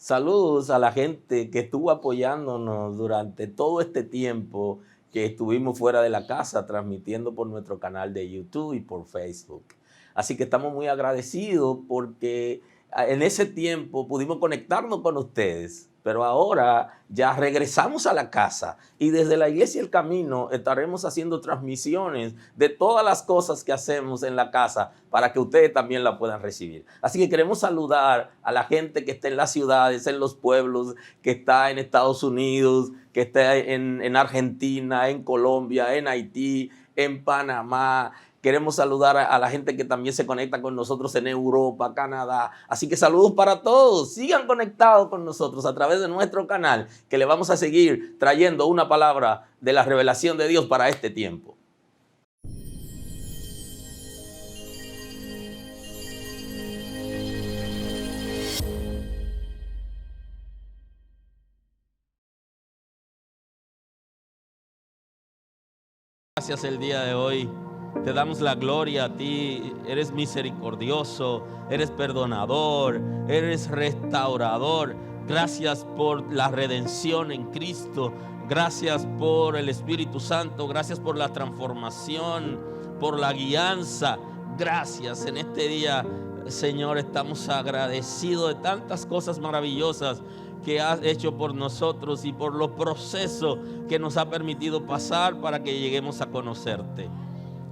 Saludos a la gente que estuvo apoyándonos durante todo este tiempo que estuvimos fuera de la casa, transmitiendo por nuestro canal de YouTube y por Facebook. Así que estamos muy agradecidos porque en ese tiempo pudimos conectarnos con ustedes, pero ahora ya regresamos a la casa y desde la Iglesia El Camino estaremos haciendo transmisiones de todas las cosas que hacemos en la casa para que ustedes también la puedan recibir. Así que queremos saludar a la gente que está en las ciudades, en los pueblos, que está en Estados Unidos, que está en Argentina, en Colombia, en Haití, en Panamá. Queremos saludar a la gente que también se conecta con nosotros en Europa, Canadá. Así que saludos para todos. Sigan conectados con nosotros a través de nuestro canal, que le vamos a seguir trayendo una palabra de la revelación de Dios para este tiempo. Gracias el día de hoy. Te damos la gloria a ti. Eres misericordioso, eres perdonador, eres restaurador. Gracias por la redención en Cristo. Gracias por el Espíritu Santo. Gracias por la transformación, por la guianza. Gracias en este día, Señor. Estamos agradecidos de tantas cosas maravillosas que has hecho por nosotros y por los procesos que nos ha permitido pasar para que lleguemos a conocerte.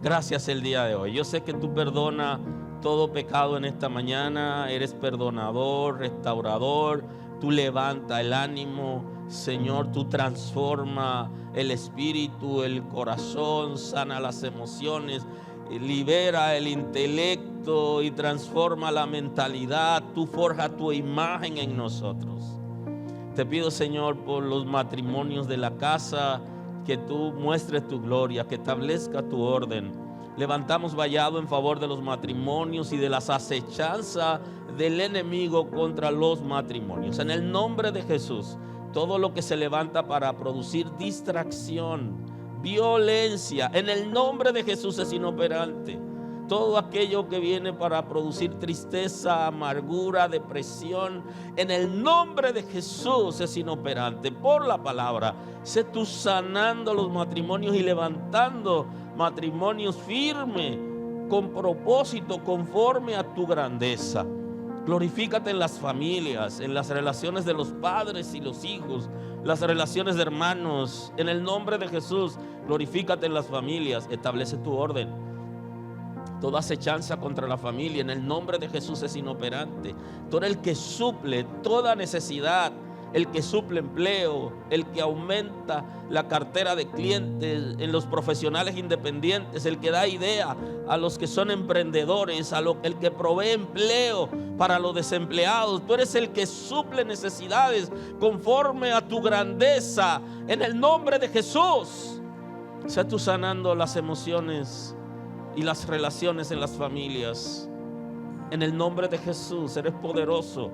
Gracias el día de hoy. Yo sé que tú perdonas todo pecado en esta mañana. Eres perdonador, restaurador. Tú levanta el ánimo, Señor. Tú transforma el espíritu, el corazón, sana las emociones, libera el intelecto y transforma la mentalidad. Tú forjas tu imagen en nosotros. Te pido, Señor, por los matrimonios de la casa, que tú muestres tu gloria, que establezca tu orden. Levantamos vallado en favor de los matrimonios y de las acechanzas del enemigo contra los matrimonios. En el nombre de Jesús, todo lo que se levanta para producir distracción, violencia, en el nombre de Jesús es inoperante. Todo aquello que viene para producir tristeza, amargura, depresión, en el nombre de Jesús es inoperante. Por la palabra, sé tú sanando los matrimonios y levantando matrimonios firmes, con propósito, conforme a tu grandeza. Glorifícate en las familias, en las relaciones de los padres y los hijos, las relaciones de hermanos. En el nombre de Jesús, glorifícate en las familias, establece tu orden. Toda acechanza contra la familia en el nombre de Jesús es inoperante. Tú eres el que suple toda necesidad, el que suple empleo, el que aumenta la cartera de clientes en los profesionales independientes, el que da idea a los que son emprendedores, el que provee empleo para los desempleados. Tú eres el que suple necesidades conforme a tu grandeza en el nombre de Jesús. Sé tú sanando las emociones y las relaciones en las familias. En el nombre de Jesús, eres poderoso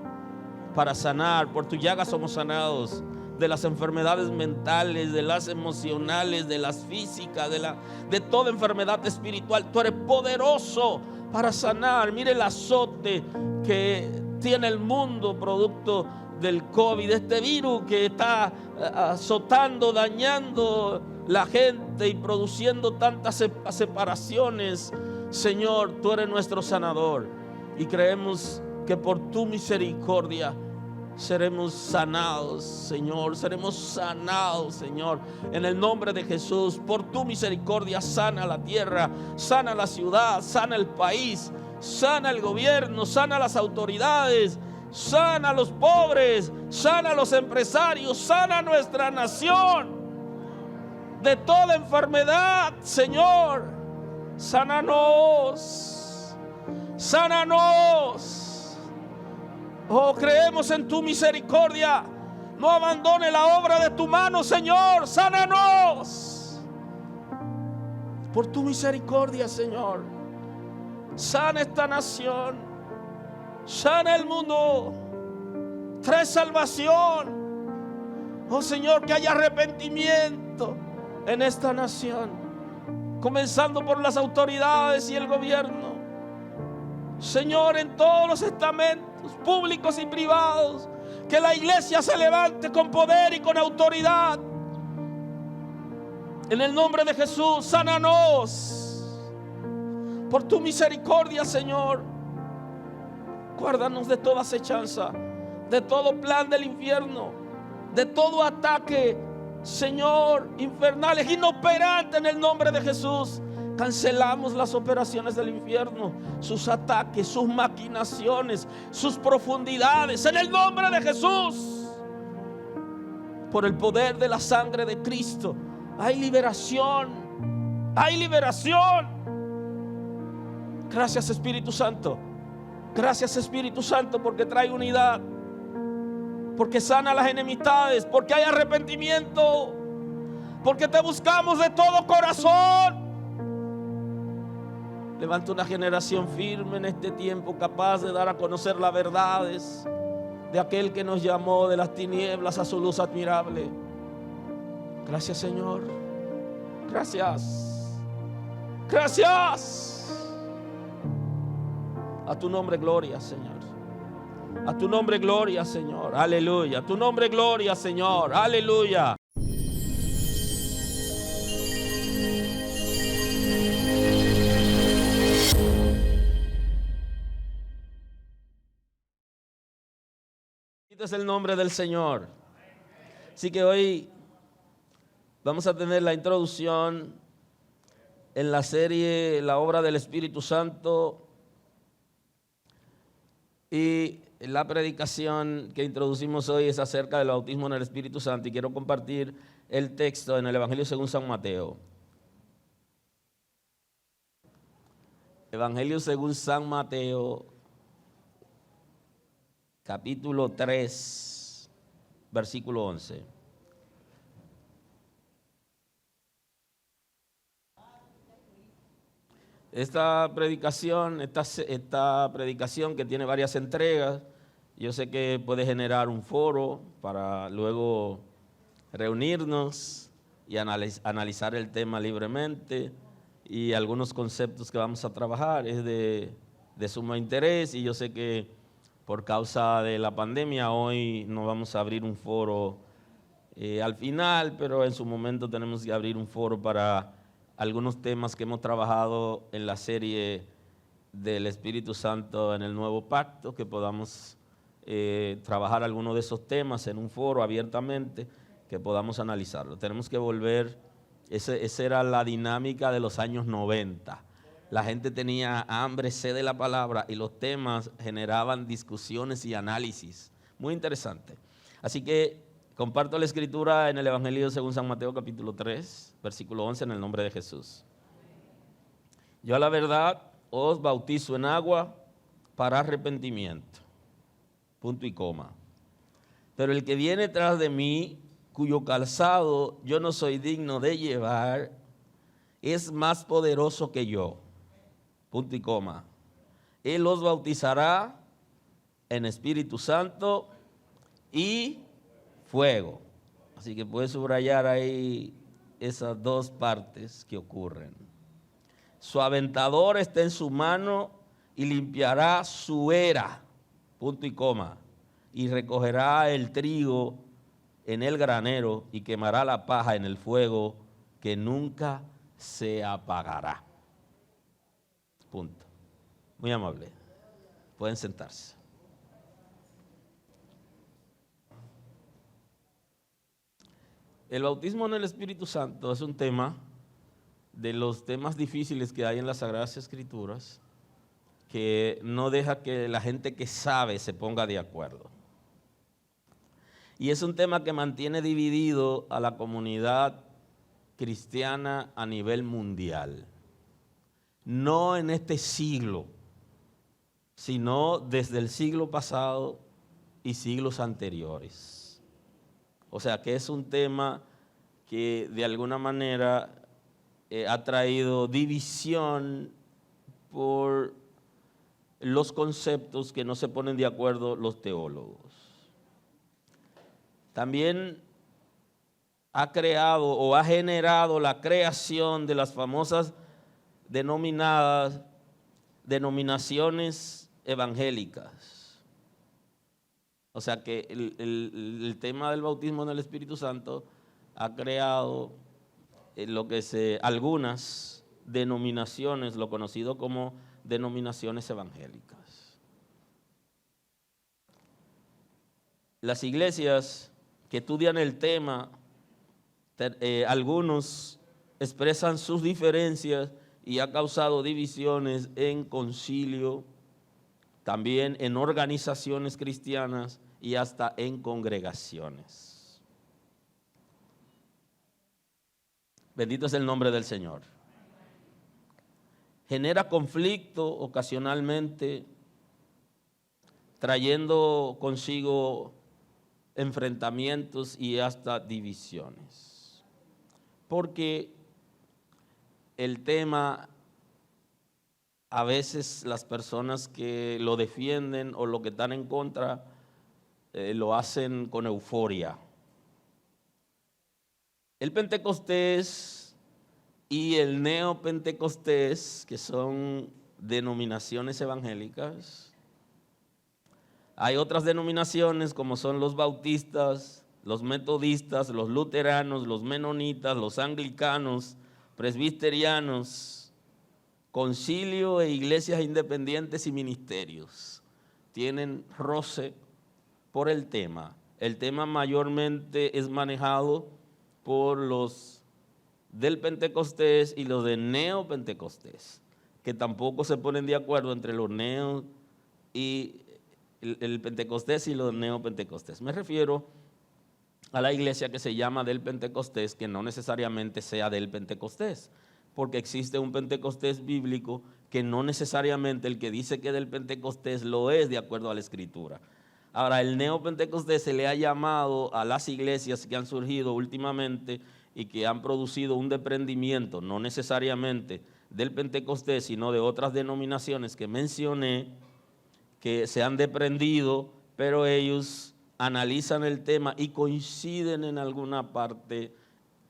para sanar. Por tu llaga somos sanados de las enfermedades mentales, de las emocionales, de las físicas, de toda enfermedad espiritual. Tú eres poderoso para sanar. Mire el azote que tiene el mundo producto del COVID, este virus que está azotando, dañando la gente y produciendo tantas separaciones. Señor, tú eres nuestro sanador y creemos que por tu misericordia seremos sanados, Señor. Seremos sanados, Señor, en el nombre de Jesús. Por tu misericordia sana la tierra, sana la ciudad, sana el país, sana el gobierno, sana las autoridades, sana a los pobres, sana a los empresarios, sana a nuestra nación de toda enfermedad. Señor, sánanos, sánanos. Oh, creemos en tu misericordia. No abandone la obra de tu mano, Señor. Sánanos por tu misericordia, Señor. Sana esta nación, sana el mundo, trae salvación. Oh Señor, que haya arrepentimiento en esta nación, comenzando por las autoridades y el gobierno. Señor, en todos los estamentos públicos y privados, Que la iglesia se levante con poder y con autoridad. En el nombre de Jesús, sánanos por tu misericordia, Señor. Guárdanos de toda acechanza, de todo plan del infierno, de todo ataque, Señor, infernales, inoperante en el nombre de Jesús. Cancelamos las operaciones del infierno, sus ataques, sus maquinaciones, sus profundidades, en el nombre de Jesús. Por el poder de la sangre de Cristo hay liberación, hay liberación. Gracias, Espíritu Santo. Gracias, Espíritu Santo, porque trae unidad, porque sana las enemistades, porque hay arrepentimiento, porque te buscamos de todo corazón. Levanta una generación firme en este tiempo, capaz de dar a conocer las verdades de aquel que nos llamó de las tinieblas a su luz admirable. Gracias, Señor. Gracias. Gracias. A tu nombre gloria, Señor. A tu nombre gloria, Señor. Aleluya. A tu nombre gloria, Señor. Aleluya. Este es el nombre del Señor. Así que hoy vamos a tener la introducción en la serie La obra del Espíritu Santo. Y la predicación que introducimos hoy es acerca del bautismo en el Espíritu Santo. Y quiero compartir el texto en el Evangelio según San Mateo. Evangelio según San Mateo, capítulo 3, versículo 11. Esta predicación que tiene varias entregas, yo sé que puede generar un foro para luego reunirnos y analizar el tema libremente, y algunos conceptos que vamos a trabajar es de sumo interés, y yo sé que por causa de la pandemia hoy no vamos a abrir un foro al final, pero en su momento tenemos que abrir un foro para algunos temas que hemos trabajado en la serie del Espíritu Santo en el Nuevo Pacto, que podamos trabajar algunos de esos temas en un foro abiertamente, que podamos analizarlo. Tenemos que volver, esa era la dinámica de los años 90. La gente tenía hambre, sed de la palabra, y los temas generaban discusiones y análisis. Muy interesante. Así que comparto la escritura en el Evangelio según San Mateo capítulo 3, versículo 11, en el nombre de Jesús. Yo a la verdad os bautizo en agua para arrepentimiento. Punto y coma. Pero el que viene tras de mí, cuyo calzado yo no soy digno de llevar, es más poderoso que yo. Punto y coma. Él os bautizará en Espíritu Santo y fuego. Así que puedes subrayar ahí esas dos partes que ocurren. Su aventador está en su mano y limpiará su era, punto y coma, y recogerá el trigo en el granero y quemará la paja en el fuego que nunca se apagará. Punto. Muy amable. Pueden sentarse. El bautismo en el Espíritu Santo es un tema de los temas difíciles que hay en las Sagradas Escrituras, que no deja que la gente que sabe se ponga de acuerdo. Y es un tema que mantiene dividido a la comunidad cristiana a nivel mundial. No en este siglo, sino desde el siglo pasado y siglos anteriores. O sea que es un tema que de alguna manera ha traído división por los conceptos que no se ponen de acuerdo los teólogos. También ha creado o ha generado la creación de las famosas denominaciones evangélicas. O sea que el tema del bautismo en el Espíritu Santo ha creado algunas denominaciones, lo conocido como denominaciones evangélicas. Las iglesias que estudian el tema, algunos expresan sus diferencias y ha causado divisiones en concilio, también en organizaciones cristianas y hasta en congregaciones. Bendito es el nombre del Señor. Genera conflicto ocasionalmente, trayendo consigo enfrentamientos y hasta divisiones. Porque el tema, a veces las personas que lo defienden o lo que están en contra, lo hacen con euforia. El Pentecostés y el neopentecostés, que son denominaciones evangélicas. Hay otras denominaciones como son los bautistas, los metodistas, los luteranos, los menonitas, los anglicanos, presbiterianos, concilio e iglesias independientes y ministerios. Tienen roce por el tema. El tema mayormente es manejado por los del Pentecostés y los de neopentecostés, que tampoco se ponen de acuerdo entre los neo y el Pentecostés y los neopentecostés. Me refiero a la iglesia que se llama del Pentecostés, que no necesariamente sea del Pentecostés, porque existe un Pentecostés bíblico que no necesariamente el que dice que del Pentecostés lo es de acuerdo a la Escritura. Ahora, el neopentecostés se le ha llamado a las iglesias que han surgido últimamente y que han producido un desprendimiento, no necesariamente del Pentecostés, sino de otras denominaciones que mencioné, que se han desprendido, pero ellos analizan el tema y coinciden en alguna parte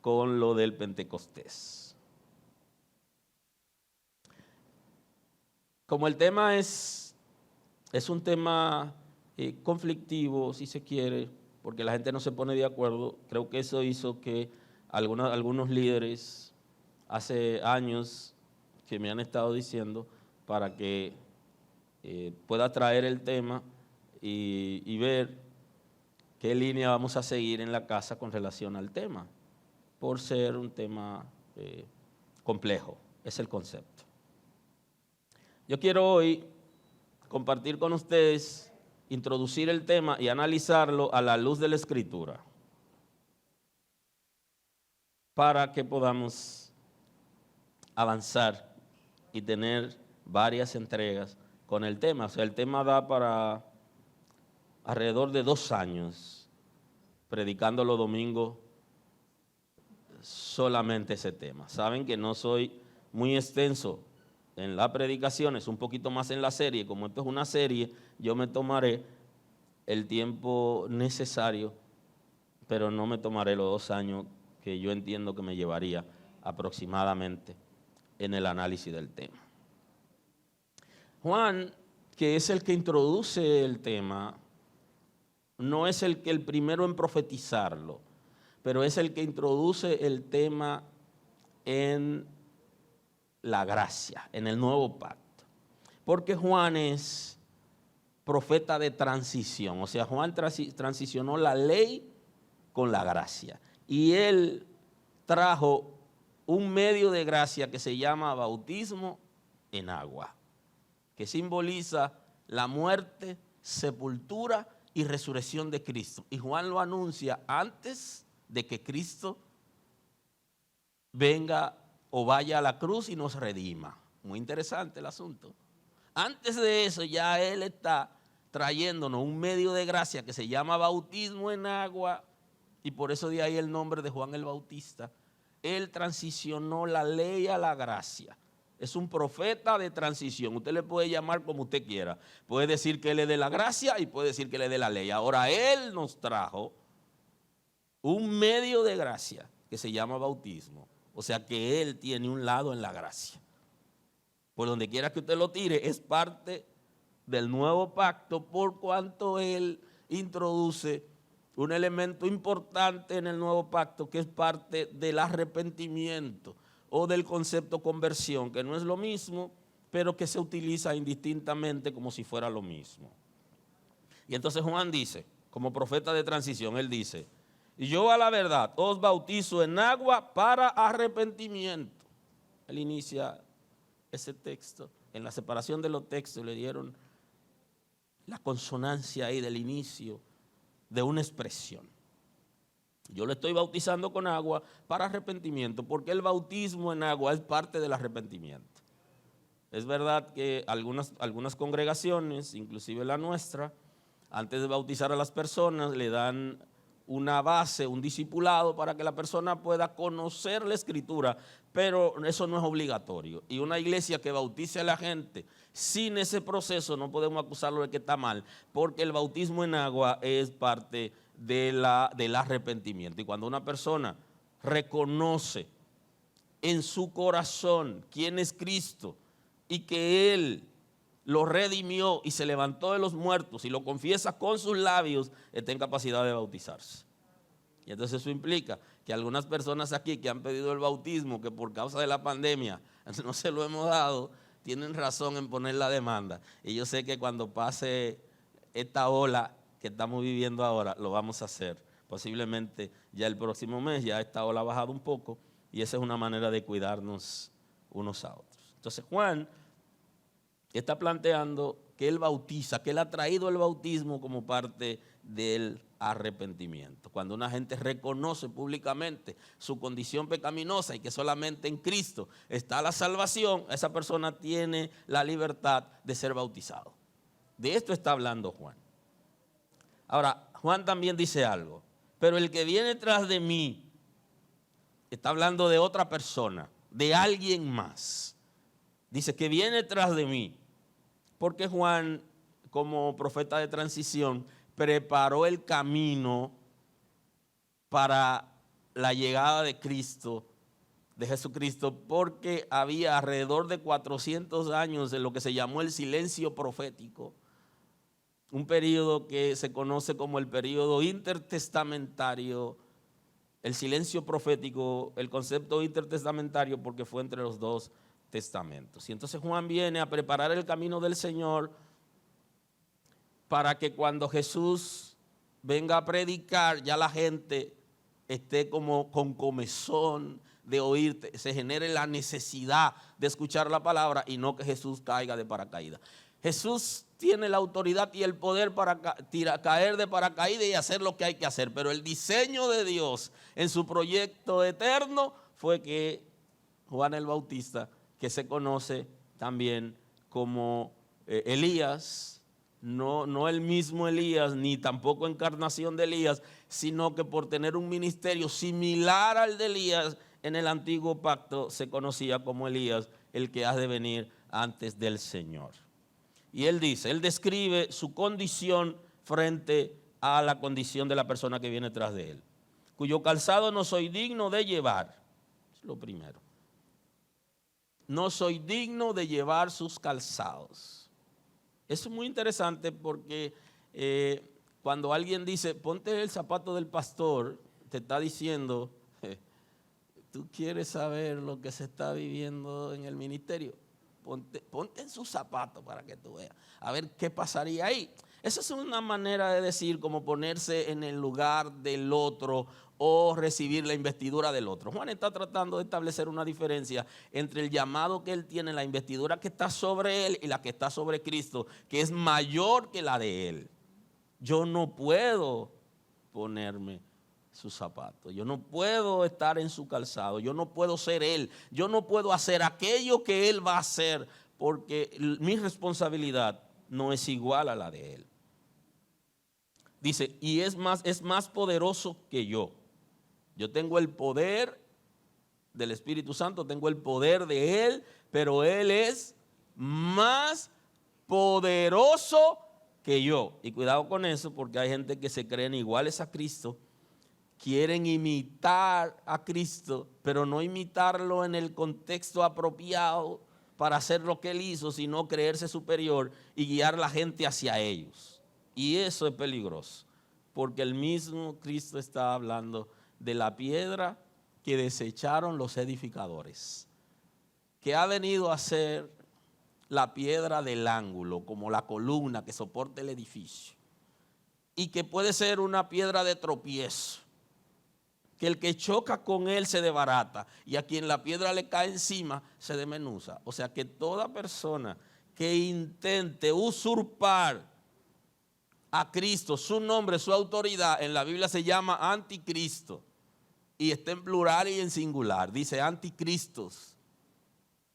con lo del Pentecostés. Como el tema es un tema conflictivo, si se quiere, porque la gente no se pone de acuerdo, creo que eso hizo que algunos líderes hace años que me han estado diciendo para que pueda traer el tema y ver qué línea vamos a seguir en la casa con relación al tema, por ser un tema complejo, es el concepto. Yo quiero hoy compartir con ustedes, introducir el tema y analizarlo a la luz de la Escritura, para que podamos avanzar y tener varias entregas con el tema. O sea, el tema da para alrededor de 2 años predicando los domingos solamente ese tema. Saben que no soy muy extenso en la predicación, es un poquito más en la serie. Como esto es una serie, yo me tomaré el tiempo necesario, pero no me tomaré los 2 años que yo entiendo que me llevaría aproximadamente en el análisis del tema. Juan, que es el que introduce el tema, no es el primero en profetizarlo, pero es el que introduce el tema en la gracia, en el nuevo pacto. Porque Juan es profeta de transición, o sea, Juan transicionó la ley con la gracia. Y él trajo un medio de gracia que se llama bautismo en agua, que simboliza la muerte, sepultura y resurrección de Cristo. Y Juan lo anuncia antes de que Cristo venga o vaya a la cruz y nos redima. Muy interesante el asunto. Antes de eso ya él está trayéndonos un medio de gracia que se llama bautismo en agua, y por eso de ahí el nombre de Juan el Bautista. Él transicionó la ley a la gracia. Es un profeta de transición. Usted le puede llamar como usted quiera. Puede decir que él es de la gracia y puede decir que él es de la ley. Ahora él nos trajo un medio de gracia que se llama bautismo. O sea que él tiene un lado en la gracia. Por donde quiera que usted lo tire, es parte del nuevo pacto, por cuanto él introduce un elemento importante en el nuevo pacto que es parte del arrepentimiento o del concepto conversión, que no es lo mismo, pero que se utiliza indistintamente como si fuera lo mismo. Y entonces Juan dice, como profeta de transición, él dice, y yo a la verdad os bautizo en agua para arrepentimiento. Él inicia ese texto, en la separación de los textos le dieron la consonancia ahí del inicio de una expresión. Yo le estoy bautizando con agua para arrepentimiento, porque el bautismo en agua es parte del arrepentimiento. Es verdad que algunas congregaciones, inclusive la nuestra, antes de bautizar a las personas, le dan una base, un discipulado para que la persona pueda conocer la Escritura, pero eso no es obligatorio. Y una iglesia que bautice a la gente sin ese proceso no podemos acusarlo de que está mal, porque el bautismo en agua es parte del arrepentimiento. Y cuando una persona reconoce en su corazón quién es Cristo y que Él lo redimió y se levantó de los muertos y lo confiesa con sus labios, está en capacidad de bautizarse. Y entonces eso implica que algunas personas aquí que han pedido el bautismo, que por causa de la pandemia no se lo hemos dado, tienen razón en poner la demanda. Y yo sé que cuando pase esta ola que estamos viviendo ahora, lo vamos a hacer. Posiblemente ya el próximo mes, ya esta ola ha bajado un poco, y esa es una manera de cuidarnos unos a otros. Entonces Juan está planteando que él bautiza, que él ha traído el bautismo como parte del arrepentimiento. Cuando una gente reconoce públicamente su condición pecaminosa y que solamente en Cristo está la salvación, esa persona tiene la libertad de ser bautizado. De esto está hablando Juan. Ahora, Juan también dice algo, pero el que viene tras de mí, está hablando de otra persona, de alguien más. Dice que viene tras de mí, porque Juan, como profeta de transición, preparó el camino para la llegada de Cristo, de Jesucristo, porque había alrededor de 400 años de lo que se llamó el silencio profético, un periodo que se conoce como el periodo intertestamentario, el silencio profético, el concepto intertestamentario porque fue entre los dos testamentos. Y entonces Juan viene a preparar el camino del Señor para que cuando Jesús venga a predicar, ya la gente esté como con comezón de oír, se genere la necesidad de escuchar la palabra y no que Jesús caiga de paracaídas. Jesús tiene la autoridad y el poder para caer de paracaídas y hacer lo que hay que hacer, pero el diseño de Dios en su proyecto eterno fue que Juan el Bautista, que se conoce también como Elías, no el mismo Elías, ni tampoco encarnación de Elías, sino que por tener un ministerio similar al de Elías en el antiguo pacto se conocía como Elías, el que ha de venir antes del Señor. Y él dice, él describe su condición frente a la condición de la persona que viene tras de él, cuyo calzado no soy digno de llevar. Es lo primero. No soy digno de llevar sus calzados. Eso es muy interesante porque cuando alguien dice, ponte el zapato del pastor, te está diciendo, tú quieres saber lo que se está viviendo en el ministerio. Ponte en sus zapatos para que tú veas, a ver qué pasaría ahí. Esa es una manera de decir como ponerse en el lugar del otro o recibir la investidura del otro. Juan está tratando de establecer una diferencia entre el llamado que él tiene, la investidura que está sobre él y la que está sobre Cristo, que es mayor que la de él. Yo no puedo ponerme sus zapatos, yo no puedo estar en su calzado, yo no puedo ser él, yo no puedo hacer aquello que él va a hacer, porque mi responsabilidad no es igual a la de él. Dice, y es más poderoso que yo. Yo tengo el poder del Espíritu Santo, tengo el poder de él, pero él es más poderoso que yo. Y cuidado con eso, porque hay gente que se creen iguales a Cristo, quieren imitar a Cristo, pero no imitarlo en el contexto apropiado para hacer lo que él hizo, sino creerse superior y guiar a la gente hacia ellos. Y eso es peligroso, porque el mismo Cristo está hablando de la piedra que desecharon los edificadores, que ha venido a ser la piedra del ángulo, como la columna que soporta el edificio, y que puede ser una piedra de tropiezo, que el que choca con él se desbarata, y a quien la piedra le cae encima se desmenuza. O sea que toda persona que intente usurpar a Cristo, su nombre, su autoridad, en la Biblia se llama anticristo, y está en plural y en singular, dice anticristos.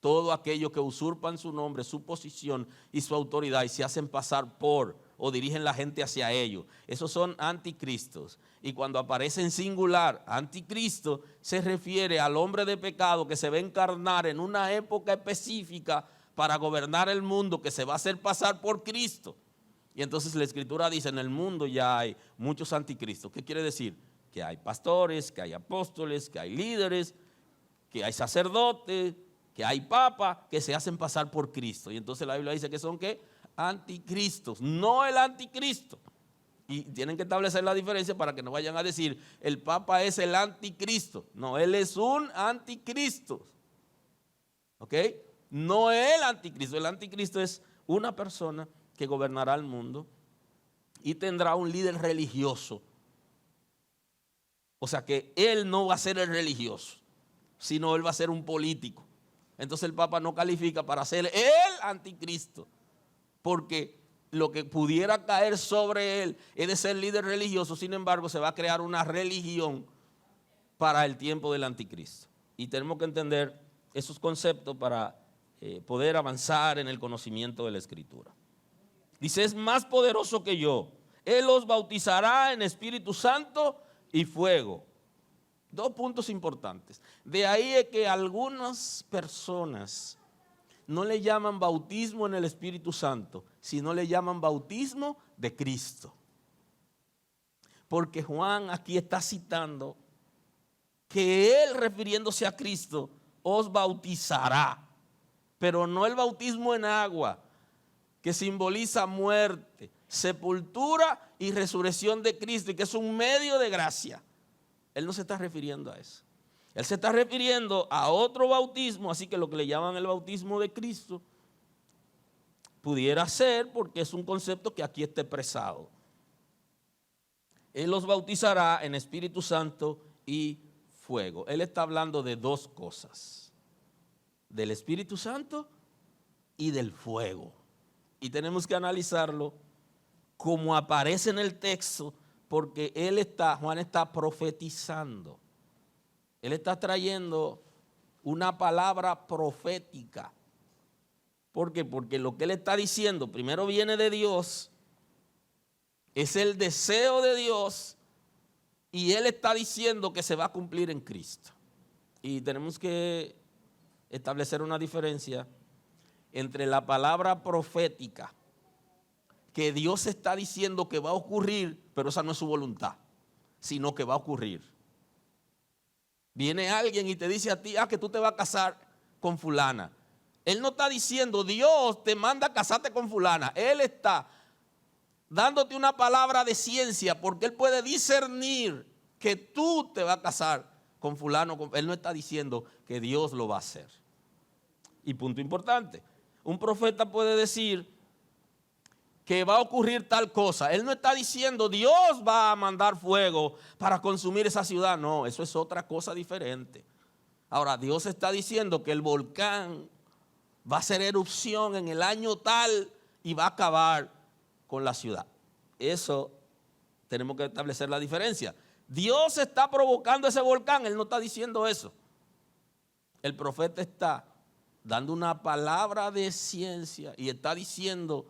Todo aquello que usurpan su nombre, su posición y su autoridad y se hacen pasar por o dirigen la gente hacia ellos. Esos son anticristos. Y cuando aparece en singular, anticristo, se refiere al hombre de pecado que se va a encarnar en una época específica para gobernar el mundo, que se va a hacer pasar por Cristo. Y entonces la Escritura dice, en el mundo ya hay muchos anticristos. ¿Qué quiere decir? Que hay pastores, que hay apóstoles, que hay líderes, que hay sacerdotes, que hay papas que se hacen pasar por Cristo. Y entonces la Biblia dice que son ¿qué? Anticristos, no el anticristo. Y tienen que establecer la diferencia para que no vayan a decir el papa es el anticristo. No, él es un anticristo. ¿Ok? No es el anticristo. El anticristo es una persona que gobernará el mundo y tendrá un líder religioso. O sea que él no va a ser el religioso, sino él va a ser un político. Entonces el Papa no califica para ser el anticristo, porque lo que pudiera caer sobre él es de ser líder religioso. Sin embargo, se va a crear una religión para el tiempo del anticristo. Y tenemos que entender esos conceptos para poder avanzar en el conocimiento de la Escritura. Dice, es más poderoso que yo. Él los bautizará en Espíritu Santo y fuego. Dos puntos importantes. De ahí es que algunas personas no le llaman bautismo en el Espíritu Santo, sino le llaman bautismo de Cristo. Porque Juan aquí está citando que él, refiriéndose a Cristo, os bautizará, pero no el bautismo en agua, que simboliza muerte, sepultura y resurrección de Cristo, y que es un medio de gracia. Él no se está refiriendo a eso. Él se está refiriendo a otro bautismo, así que lo que le llaman el bautismo de Cristo pudiera ser, porque es un concepto que aquí está expresado. Él los bautizará en Espíritu Santo y fuego. Él está hablando de dos cosas, del Espíritu Santo y del fuego. Y tenemos que analizarlo como aparece en el texto, porque Juan está profetizando. Él está trayendo una palabra profética. ¿Por qué? Porque lo que él está diciendo primero viene de Dios, es el deseo de Dios, y él está diciendo que se va a cumplir en Cristo. Y tenemos que establecer una diferencia entre la palabra profética, que Dios está diciendo que va a ocurrir, pero esa no es su voluntad, sino que va a ocurrir. Viene alguien y te dice a ti, que tú te vas a casar con fulana. Él no está diciendo, Dios te manda a casarte con fulana. Él está dándote una palabra de ciencia, porque él puede discernir que tú te vas a casar con fulano. Él no está diciendo que Dios lo va a hacer. Y punto importante, un profeta puede decir que va a ocurrir tal cosa. Él no está diciendo Dios va a mandar fuego para consumir esa ciudad. No, eso es otra cosa diferente. Ahora, Dios está diciendo que el volcán va a hacer erupción en el año tal y va a acabar con la ciudad. Eso tenemos que establecer la diferencia. Dios está provocando ese volcán, él no está diciendo eso. El profeta está dando una palabra de ciencia y está diciendo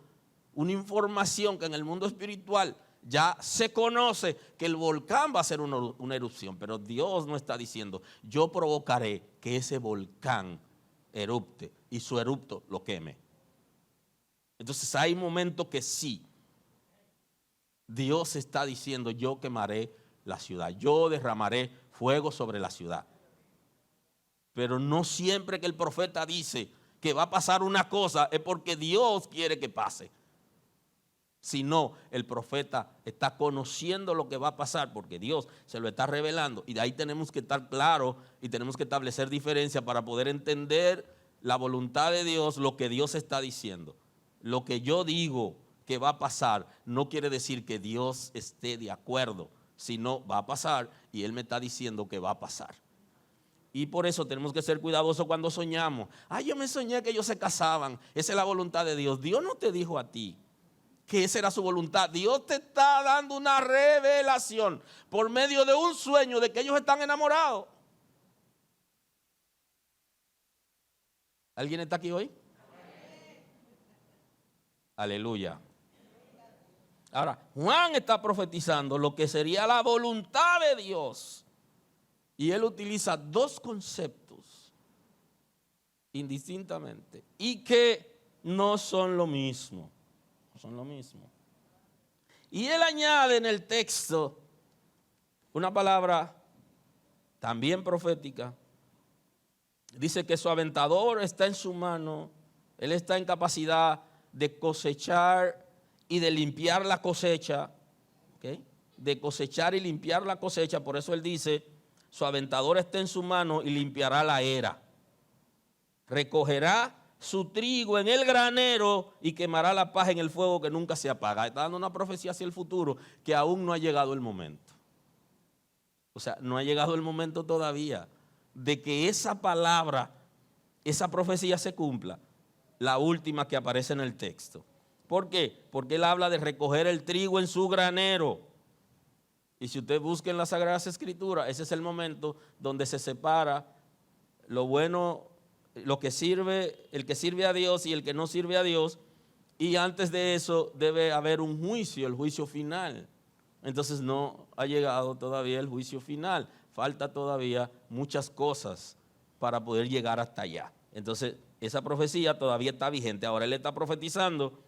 una información que en el mundo espiritual ya se conoce, que el volcán va a hacer una erupción, pero Dios no está diciendo yo provocaré que ese volcán erupte y su erupto lo queme. Entonces hay momentos que sí, Dios está diciendo yo quemaré la ciudad, yo derramaré fuego sobre la ciudad. Pero no siempre que el profeta dice que va a pasar una cosa es porque Dios quiere que pase. sino el profeta está conociendo lo que va a pasar porque Dios se lo está revelando. Y de ahí tenemos que estar claros y tenemos que establecer diferencia para poder entender la voluntad de Dios, lo que Dios está diciendo. Lo que yo digo que va a pasar no quiere decir que Dios esté de acuerdo, sino va a pasar y Él me está diciendo que va a pasar. Y por eso tenemos que ser cuidadosos cuando soñamos. Yo me soñé que ellos se casaban. Esa es la voluntad de Dios. Dios no te dijo a ti que esa era su voluntad. Dios te está dando una revelación por medio de un sueño de que ellos están enamorados. ¿Alguien está aquí hoy? Aleluya. Ahora, Juan está profetizando lo que sería la voluntad de Dios. Y él utiliza dos conceptos indistintamente y que no son lo mismo. No son lo mismo. Y él añade en el texto una palabra también profética. Dice que su aventador está en su mano. Él está en capacidad de cosechar y de limpiar la cosecha. ¿Okay? De cosechar y limpiar la cosecha. Por eso él dice, su aventador está en su mano y limpiará la era. Recogerá su trigo en el granero y quemará la paja en el fuego que nunca se apaga. Está dando una profecía hacia el futuro que aún no ha llegado el momento. O sea, no ha llegado el momento todavía de que esa palabra, esa profecía se cumpla, la última que aparece en el texto. ¿Por qué? Porque él habla de recoger el trigo en su granero. Y si usted busca en las Sagradas Escrituras, ese es el momento donde se separa lo bueno, lo que sirve, el que sirve a Dios y el que no sirve a Dios. Y antes de eso debe haber un juicio, el juicio final. Entonces no ha llegado todavía el juicio final. Falta todavía muchas cosas para poder llegar hasta allá. Entonces esa profecía todavía está vigente. Ahora él está profetizando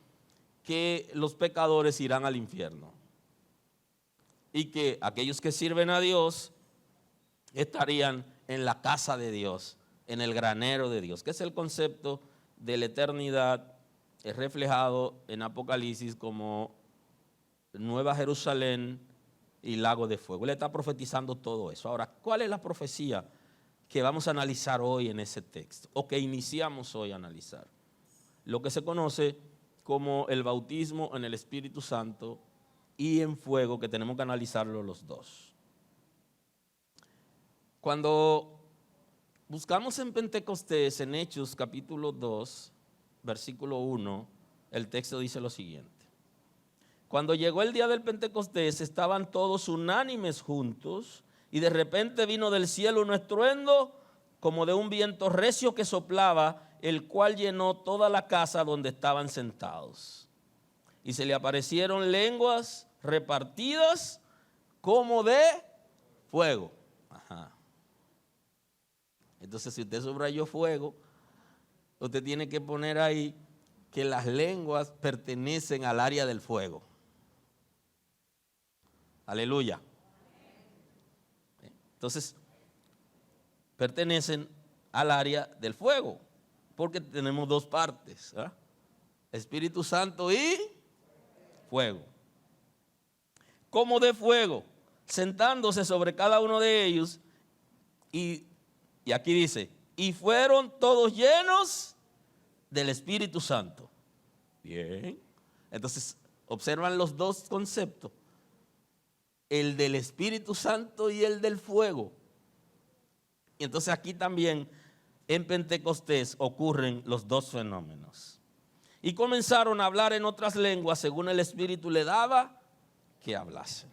que los pecadores irán al infierno. Y que aquellos que sirven a Dios estarían en la casa de Dios, en el granero de Dios, que es el concepto de la eternidad, es reflejado en Apocalipsis como Nueva Jerusalén y lago de fuego. Él está profetizando todo eso. Ahora, ¿cuál es la profecía que vamos a analizar hoy en ese texto? O que iniciamos hoy a analizar. Lo que se conoce como el bautismo en el Espíritu Santo y en fuego, que tenemos que analizarlo los dos. Cuando buscamos en Pentecostés, en Hechos capítulo 2, versículo 1, el texto dice lo siguiente. Cuando llegó el día del Pentecostés, estaban todos unánimes juntos y de repente vino del cielo un estruendo como de un viento recio que soplaba, el cual llenó toda la casa donde estaban sentados. Y se le aparecieron lenguas repartidas como de fuego. Ajá. Entonces, si usted subrayó fuego, usted tiene que poner ahí que las lenguas pertenecen al área del fuego. Aleluya. Entonces, pertenecen al área del fuego, porque tenemos dos partes, ¿verdad? Espíritu Santo y fuego. Como de fuego, sentándose sobre cada uno de ellos, y aquí dice, y fueron todos llenos del Espíritu Santo. Bien. Entonces, observan los dos conceptos, el del Espíritu Santo y el del fuego. Y entonces aquí también en Pentecostés ocurren los dos fenómenos. Y comenzaron a hablar en otras lenguas según el Espíritu le daba que hablasen.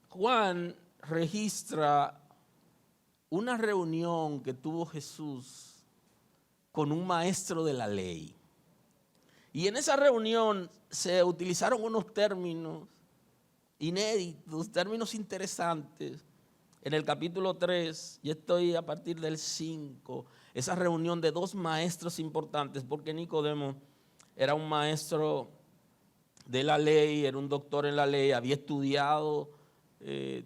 Juan registra una reunión que tuvo Jesús con un maestro de la ley. Y en esa reunión se utilizaron unos términos inéditos, términos interesantes. En el capítulo 3, y estoy a partir del 5, esa reunión de dos maestros importantes, porque Nicodemo era un maestro de la ley, era un doctor en la ley, había estudiado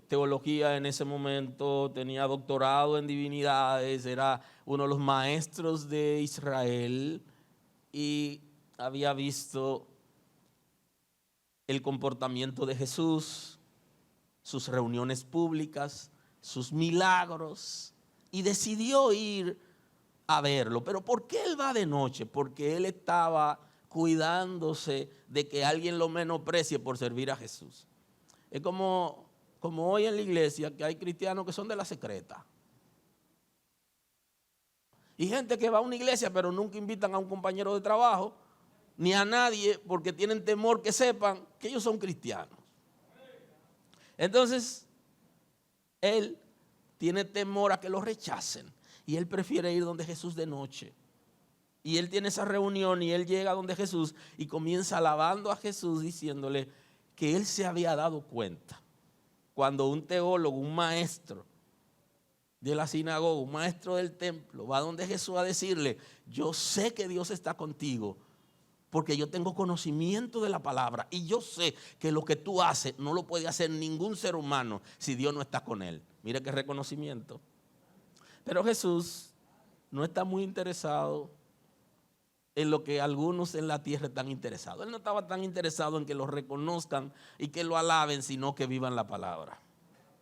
teología en ese momento, tenía doctorado en divinidades, era uno de los maestros de Israel, y había visto el comportamiento de Jesús, sus reuniones públicas, sus milagros, y decidió ir a verlo. Pero ¿por qué él va de noche? Porque él estaba cuidándose de que alguien lo menosprecie por servir a Jesús. Es como hoy en la iglesia, que hay cristianos que son de la secreta. Y gente que va a una iglesia pero nunca invitan a un compañero de trabajo, ni a nadie, porque tienen temor que sepan que ellos son cristianos. Entonces, él tiene temor a que lo rechacen y él prefiere ir donde Jesús de noche. Y él tiene esa reunión y él llega donde Jesús y comienza alabando a Jesús, diciéndole que él se había dado cuenta cuando un teólogo, un maestro de la sinagoga, un maestro del templo, va donde Jesús a decirle: yo sé que Dios está contigo, porque yo tengo conocimiento de la palabra y yo sé que lo que tú haces no lo puede hacer ningún ser humano si Dios no está con él. Mira qué reconocimiento. Pero Jesús no está muy interesado en lo que algunos en la tierra están interesados. Él no estaba tan interesado en que lo reconozcan y que lo alaben, sino que vivan la palabra.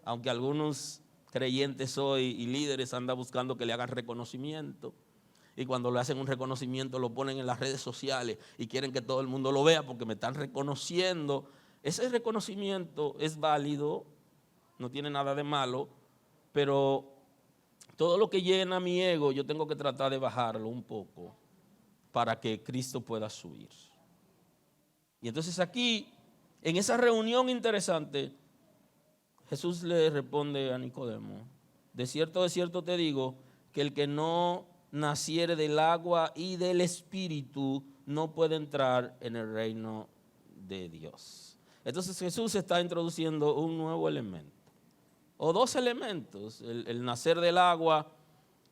Aunque algunos creyentes hoy y líderes andan buscando que le hagan reconocimiento. Y cuando le hacen un reconocimiento lo ponen en las redes sociales y quieren que todo el mundo lo vea porque me están reconociendo. Ese reconocimiento es válido, no tiene nada de malo, pero todo lo que llena mi ego yo tengo que tratar de bajarlo un poco para que Cristo pueda subir. Y entonces aquí, en esa reunión interesante, Jesús le responde a Nicodemo: de cierto te digo que el que no naciere del agua y del Espíritu no puede entrar en el reino de Dios. Entonces Jesús está introduciendo un nuevo elemento, o dos elementos: el nacer del agua,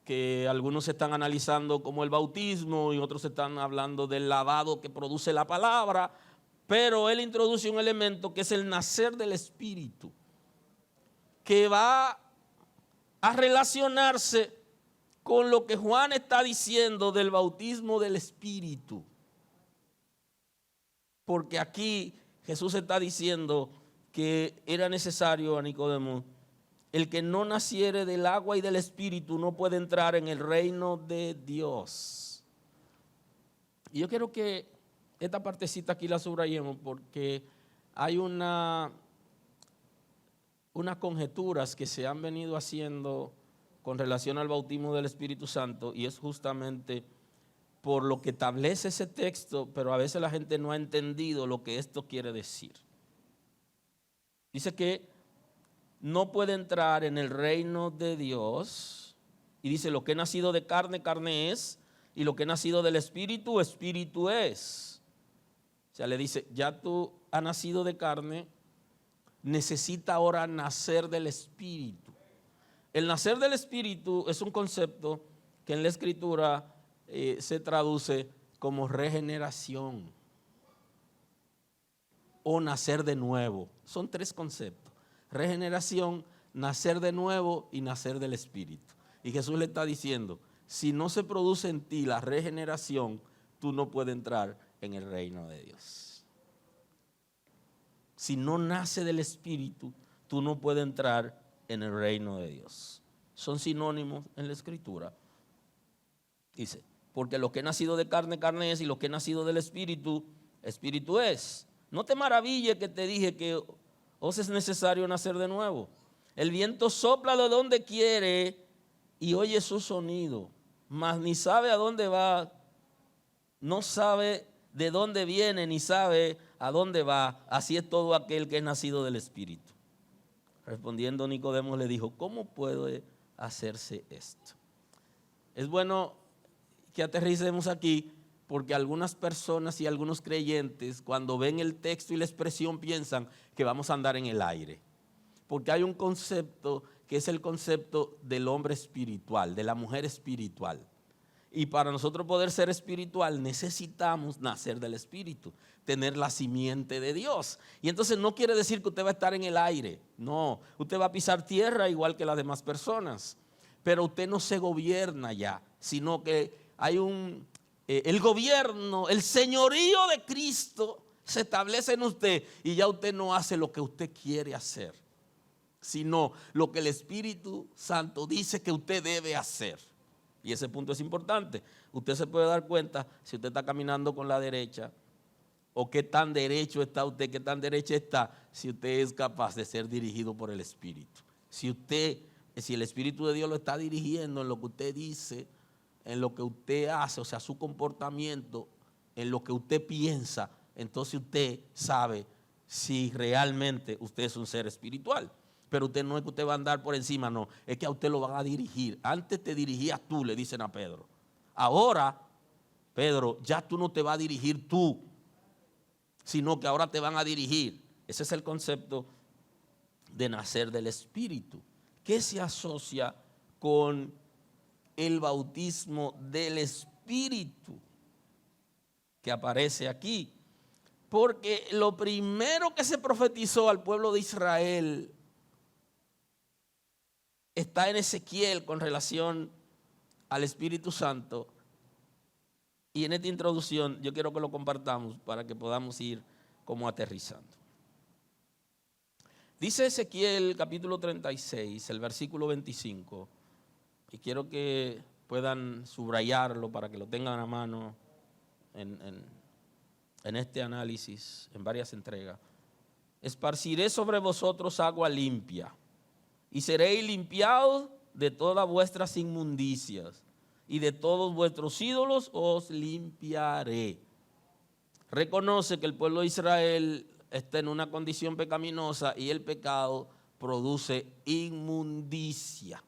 que algunos están analizando como el bautismo y otros están hablando del lavado que produce la palabra, pero él introduce un elemento que es el nacer del Espíritu, que va a relacionarse con lo que Juan está diciendo del bautismo del Espíritu. Porque aquí Jesús está diciendo que era necesario a Nicodemo: el que no naciere del agua y del Espíritu no puede entrar en el reino de Dios. Y yo quiero que esta partecita aquí la subrayemos, porque hay unas conjeturas que se han venido haciendo con relación al bautismo del Espíritu Santo, y es justamente por lo que establece ese texto, pero a veces la gente no ha entendido lo que esto quiere decir. Dice que no puede entrar en el reino de Dios, y dice: lo que he nacido de carne, carne es, y lo que he nacido del Espíritu, Espíritu es. O sea, le dice: ya tú has nacido de carne, necesita ahora nacer del Espíritu. El nacer del Espíritu es un concepto que en la Escritura se traduce como regeneración o nacer de nuevo. Son tres conceptos: regeneración, nacer de nuevo y nacer del Espíritu. Y Jesús le está diciendo: si no se produce en ti la regeneración, tú no puedes entrar en el reino de Dios. Si no nace del Espíritu, tú no puedes entrar en el reino de Dios. Son sinónimos en la Escritura. Dice: porque lo que he nacido de carne, carne es, y lo que he nacido del Espíritu, Espíritu es. No te maravilles que te dije que os es necesario nacer de nuevo. El viento sopla de donde quiere y oye su sonido, mas ni sabe a dónde va, no sabe de dónde viene, ni sabe a dónde va. Así es todo aquel que es nacido del Espíritu. Respondiendo Nicodemo le dijo: ¿cómo puede hacerse esto? Es bueno que aterricemos aquí, porque algunas personas y algunos creyentes, cuando ven el texto y la expresión, piensan que vamos a andar en el aire. Porque hay un concepto que es el concepto del hombre espiritual, de la mujer espiritual. Y para nosotros poder ser espiritual necesitamos nacer del Espíritu, tener la simiente de Dios. Y entonces no quiere decir que usted va a estar en el aire. No, usted va a pisar tierra igual que las demás personas. Pero usted no se gobierna ya, sino que hay un el gobierno, el señorío de Cristo se establece en usted y ya usted no hace lo que usted quiere hacer, sino lo que el Espíritu Santo dice que usted debe hacer. Y ese punto es importante. Usted se puede dar cuenta si usted está caminando con la derecha o qué tan derecho está usted, qué tan derecha está, si usted es capaz de ser dirigido por el Espíritu. Si el Espíritu de Dios lo está dirigiendo en lo que usted dice, en lo que usted hace, o sea, su comportamiento, en lo que usted piensa, entonces usted sabe si realmente usted es un ser espiritual. Pero usted no es que usted va a andar por encima, no, es que a usted lo van a dirigir. Antes te dirigías tú, le dicen a Pedro. Ahora, Pedro, ya tú no te vas a dirigir tú, sino que ahora te van a dirigir. Ese es el concepto de nacer del Espíritu, que se asocia con el bautismo del Espíritu que aparece aquí. Porque lo primero que se profetizó al pueblo de Israel está en Ezequiel con relación al Espíritu Santo. Y en esta introducción yo quiero que lo compartamos para que podamos ir como aterrizando. Dice Ezequiel capítulo 36, el versículo 25, y quiero que puedan subrayarlo para que lo tengan a mano en este análisis, en varias entregas. Esparciré sobre vosotros agua limpia, y seréis limpiados de todas vuestras inmundicias, y de todos vuestros ídolos os limpiaré. Reconoce que el pueblo de Israel está en una condición pecaminosa y el pecado produce inmundicia.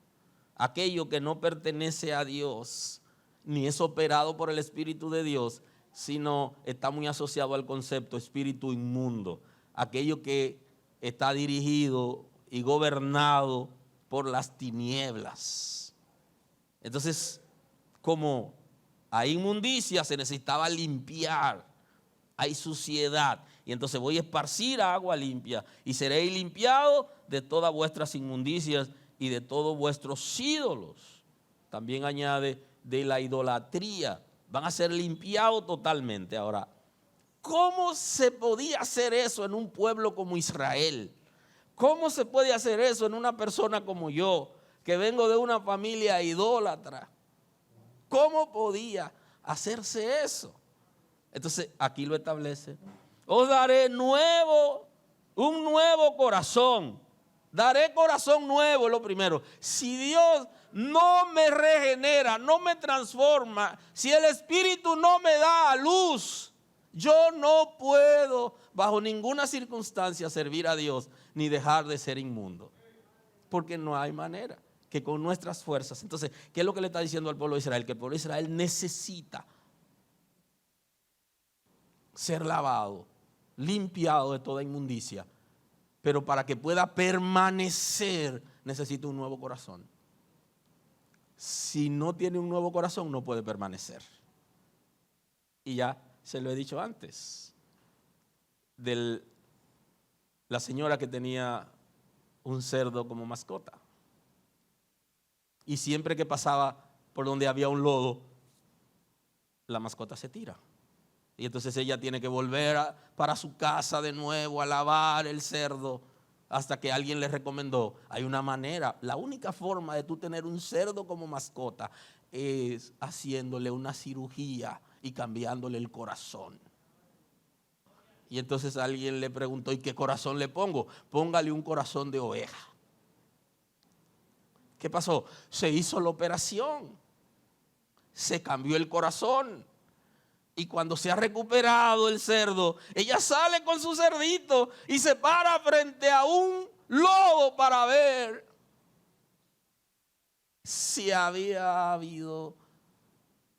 Aquello que no pertenece a Dios, ni es operado por el Espíritu de Dios, sino está muy asociado al concepto espíritu inmundo. Aquello que está dirigido y gobernado por las tinieblas. Entonces, como hay inmundicia, se necesitaba limpiar, hay suciedad, y entonces voy a esparcir agua limpia, y seréis limpiados de todas vuestras inmundicias y de todos vuestros ídolos. También añade de la idolatría, van a ser limpiados totalmente. Ahora, ¿cómo se podía hacer eso en un pueblo como Israel? ¿Cómo se puede hacer eso en una persona como yo, que vengo de una familia idólatra? ¿Cómo podía hacerse eso? Entonces aquí lo establece. Os daré un nuevo corazón. Daré corazón nuevo, lo primero. Si Dios no me regenera, no me transforma, si el Espíritu no me da luz, yo no puedo bajo ninguna circunstancia servir a Dios ni dejar de ser inmundo. Porque no hay manera que con nuestras fuerzas. Entonces, ¿qué es lo que le está diciendo al pueblo de Israel? Que el pueblo de Israel necesita ser lavado, limpiado de toda inmundicia, pero para que pueda permanecer necesita un nuevo corazón. Si no tiene un nuevo corazón no puede permanecer. Y ya se lo he dicho antes, de la señora que tenía un cerdo como mascota. Y siempre que pasaba por donde había un lodo, la mascota se tira. Y entonces ella tiene que volver para su casa de nuevo a lavar el cerdo hasta que alguien le recomendó. Hay una manera, la única forma de tú tener un cerdo como mascota es haciéndole una cirugía y cambiándole el corazón. Y entonces alguien le preguntó, ¿y qué corazón le pongo? Póngale un corazón de oveja. ¿Qué pasó? Se hizo la operación, se cambió el corazón. Y cuando se ha recuperado el cerdo, ella sale con su cerdito y se para frente a un lodo para ver si había habido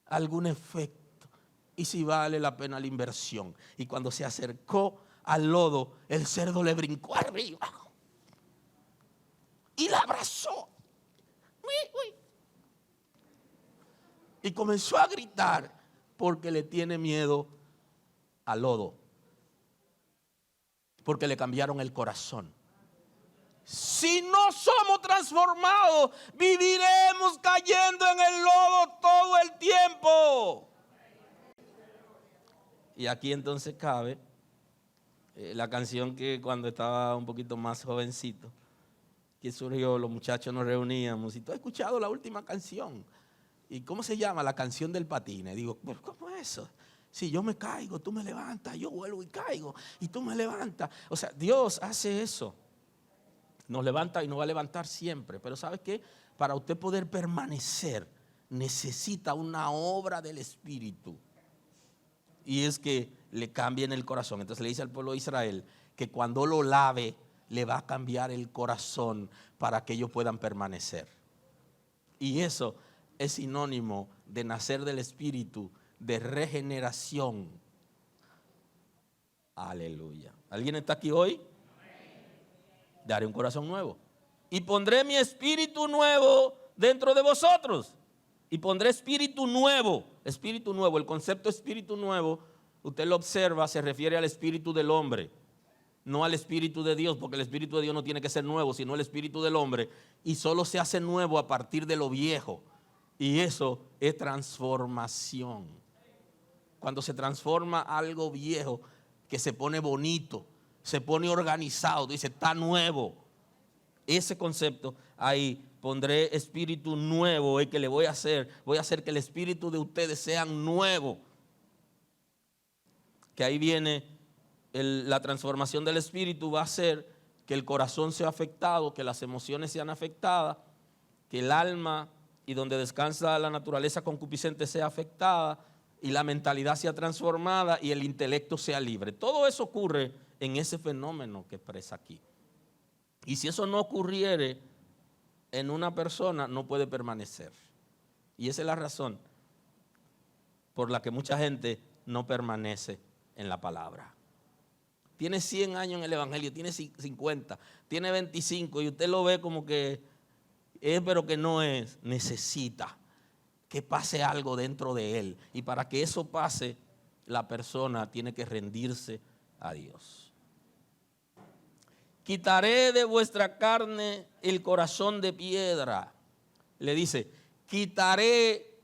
algún efecto y si vale la pena la inversión. Y cuando se acercó al lodo, el cerdo le brincó arriba y la abrazó. Y comenzó a gritar porque le tiene miedo al lodo, porque le cambiaron el corazón. Si no somos transformados, viviremos cayendo en el lodo todo el tiempo. Y aquí entonces cabe la canción que cuando estaba un poquito más jovencito, que surgió, los muchachos nos reuníamos y tú has escuchado la última canción. ¿Y cómo se llama? La canción del patine. Digo, ¿pero cómo es eso? Si yo me caigo, tú me levantas, yo vuelvo y caigo y tú me levantas. O sea, Dios hace eso. Nos levanta y nos va a levantar siempre. Pero ¿sabes qué? Para usted poder permanecer, necesita una obra del Espíritu. Y es que le cambien el corazón. Entonces le dice al pueblo de Israel que cuando lo lave, le va a cambiar el corazón para que ellos puedan permanecer. Y eso es sinónimo de nacer del Espíritu, de regeneración. Aleluya. ¿Alguien está aquí hoy? Daré un corazón nuevo. Y pondré mi espíritu nuevo dentro de vosotros. Y pondré espíritu nuevo. Espíritu nuevo. El concepto espíritu nuevo, usted lo observa, se refiere al espíritu del hombre, no al espíritu de Dios, porque el espíritu de Dios no tiene que ser nuevo, sino el espíritu del hombre. Y solo se hace nuevo a partir de lo viejo. Y eso es transformación. Cuando se transforma algo viejo, que se pone bonito, se pone organizado, dice, está nuevo. Ese concepto, ahí pondré espíritu nuevo, y que le voy a hacer que el espíritu de ustedes sean nuevo. Que ahí viene la transformación del espíritu, va a hacer que el corazón sea afectado, que las emociones sean afectadas, que el alma y donde descansa la naturaleza concupiscente sea afectada, y la mentalidad sea transformada y el intelecto sea libre. Todo eso ocurre en ese fenómeno que expresa aquí. Y si eso no ocurriere en una persona, no puede permanecer. Y esa es la razón por la que mucha gente no permanece en la palabra. Tiene 100 años en el evangelio, tiene 50, tiene 25 y usted lo ve como que es, pero que no es. Necesita que pase algo dentro de él. Y para que eso pase, la persona tiene que rendirse a Dios. Quitaré de vuestra carne el corazón de piedra. Le dice, quitaré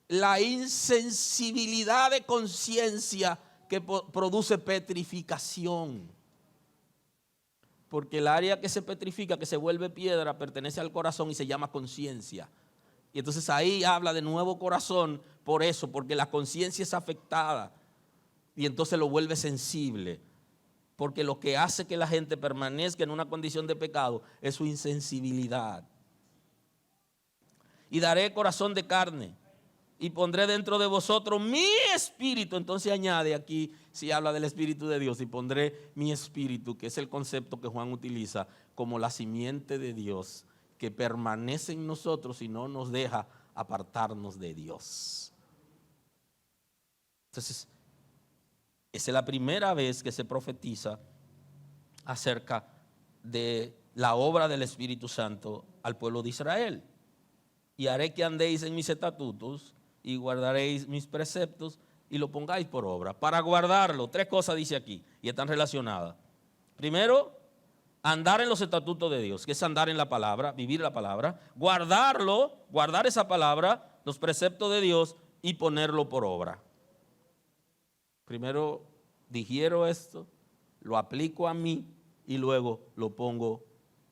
la insensibilidad de conciencia que produce petrificación. Porque el área que se petrifica, que se vuelve piedra, pertenece al corazón y se llama conciencia. Y entonces ahí habla de nuevo corazón por eso, porque la conciencia es afectada y entonces lo vuelve sensible. Porque lo que hace que la gente permanezca en una condición de pecado es su insensibilidad. Y daré corazón de carne y pondré dentro de vosotros mi espíritu. Entonces añade aquí, si habla del espíritu de Dios, y pondré mi espíritu, que es el concepto que Juan utiliza como la simiente de Dios, que permanece en nosotros y no nos deja apartarnos de Dios. Entonces, esa es la primera vez que se profetiza acerca de la obra del Espíritu Santo al pueblo de Israel. Y haré que andéis en mis estatutos y guardaréis mis preceptos y lo pongáis por obra. Para guardarlo, 3 cosas dice aquí y están relacionadas. Primero, andar en los estatutos de Dios, que es andar en la palabra, vivir la palabra. Guardarlo, guardar esa palabra, los preceptos de Dios y ponerlo por obra. Primero digiero esto, lo aplico a mí y luego lo pongo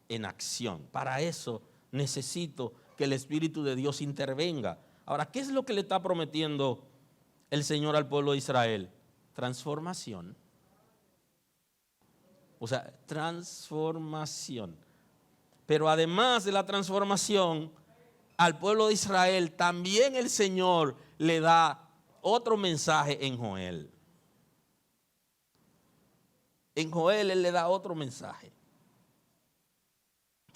en acción. Para eso necesito que el Espíritu de Dios intervenga. Ahora, ¿qué es lo que le está prometiendo el Señor al pueblo de Israel? Transformación. O sea, transformación. Pero además de la transformación, al pueblo de Israel también el Señor le da otro mensaje en Joel. En Joel Él le da otro mensaje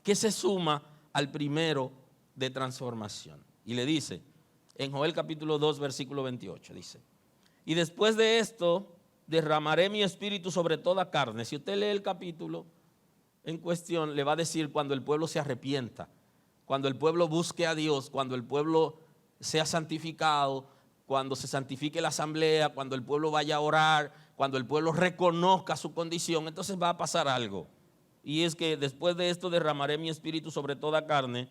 que se suma al primero de transformación. Y le dice, en Joel capítulo 2, versículo 28, dice, y después de esto derramaré mi espíritu sobre toda carne. Si usted lee el capítulo en cuestión, le va a decir cuando el pueblo se arrepienta, cuando el pueblo busque a Dios, cuando el pueblo sea santificado, cuando se santifique la asamblea, cuando el pueblo vaya a orar, cuando el pueblo reconozca su condición, entonces va a pasar algo. Y es que después de esto derramaré mi espíritu sobre toda carne.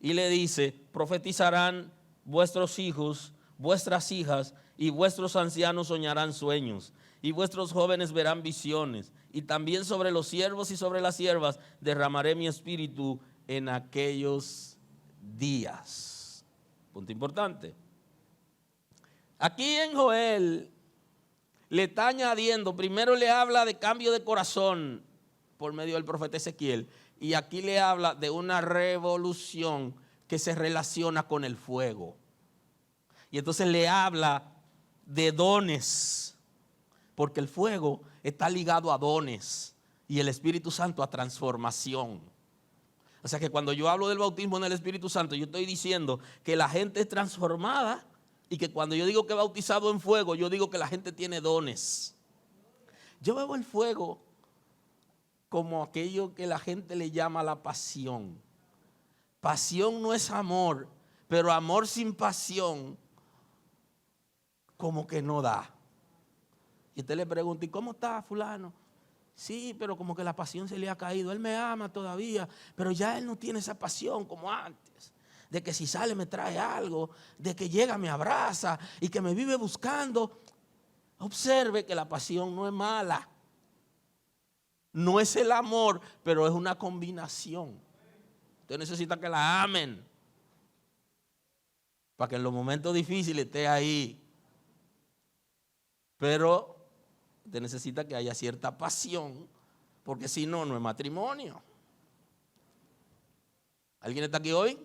Y le dice, profetizarán vuestros hijos, vuestras hijas, y vuestros ancianos soñarán sueños, y vuestros jóvenes verán visiones, y también sobre los siervos y sobre las siervas derramaré mi espíritu en aquellos días. Punto importante. Aquí en Joel le está añadiendo, primero le habla de cambio de corazón por medio del profeta Ezequiel, y aquí le habla de una revolución que se relaciona con el fuego. Y entonces le habla de dones, porque el fuego está ligado a dones y el Espíritu Santo a transformación. O sea que cuando yo hablo del bautismo en el Espíritu Santo, yo estoy diciendo que la gente es transformada, y que cuando yo digo que bautizado en fuego, yo digo que la gente tiene dones. Yo veo el fuego como aquello que la gente le llama la pasión. Pasión no es amor, pero amor sin pasión como que no da. Y usted le pregunta, ¿y cómo está fulano? Sí, pero como que la pasión se le ha caído. Él me ama todavía, pero ya él no tiene esa pasión como antes. De que si sale me trae algo, de que llega me abraza y que me vive buscando. Observe que la pasión no es mala. No es el amor, pero es una combinación. Usted necesita que la amen para que en los momentos difíciles esté ahí. Pero usted necesita que haya cierta pasión, porque si no, no es matrimonio. ¿Alguien está aquí hoy?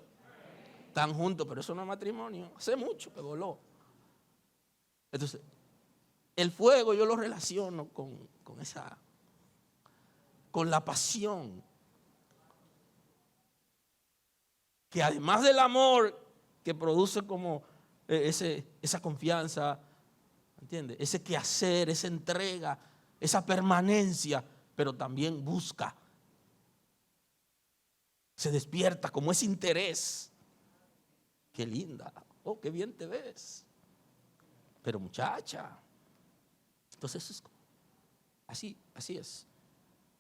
Están juntos, pero eso no es matrimonio. Hace mucho que voló. Entonces, el fuego yo lo relaciono con la pasión. Que además del amor que produce como esa confianza, ¿entiendes? Ese quehacer, esa entrega, esa permanencia, pero también busca. Se despierta como ese interés. Qué linda, oh, qué bien te ves. Pero muchacha, entonces es así es.